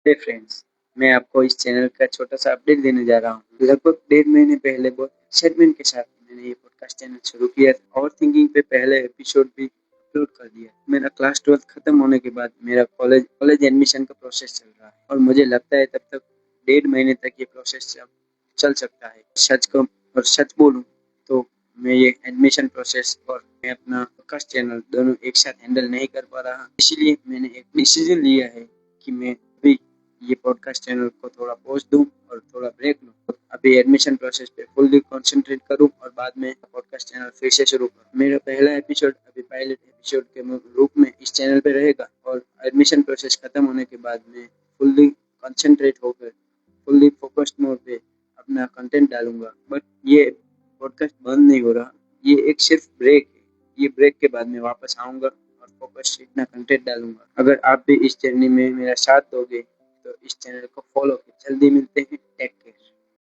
हे friends, मैं आपको इस चैनल का छोटा-सा अपडेट देने जा रहा हूँ। लगभग डेढ़ महीने पहले बहुत एक्साइटमेंट के साथ मैंने ये पॉडकास्ट चैनल शुरू किया था और थिंकिंग पे पहले एपिसोड भी अपलोड कर दिया। मेरा क्लास 12th खत्म होने के बाद मेरा कॉलेज एडमिशन का प्रोसेस चल रहा है और मुझे लगता है तब तक डेढ़ महीने तक ये प्रोसेस चल सकता है। सच बोलूँ तो मैं ये एडमिशन प्रोसेस और मैं अपना पॉडकास्ट चैनल दोनों एक साथ हैंडल नहीं कर पा रहा। इसीलिए मैंने एक डिसीजन लिया है कि मैं अभी ये पॉडकास्ट चैनल को थोड़ा पॉज़ दूँ और थोड़ा ब्रेक लूँ। अभी एडमिशन प्रोसेस पे फुल्ली कंसंट्रेट करूँ और बाद में पॉडकास्ट चैनल फिर से शुरू करूँ। मेरा पहला एपिसोड अभी पायलट एपिसोड के रूप में इस चैनल पे रहेगा और एडमिशन प्रोसेस खत्म होने के बाद मैं फुल्ली कंसंट्रेट होकर फुल्ली फोकस्ड मोड पे अपना कंटेंट डालूँगा। बट ये पॉडकास्ट बंद नहीं हो रहा, ये एक सिर्फ ब्रेक है। ये ब्रेक के बाद मैं वापस आऊँगा और फोकस से इतना कंटेंट डालूँगा। अगर आप भी इस जर्नी में मेरा साथ दोगे तो इस चैनल को फॉलो करें। जल्दी मिलते हैं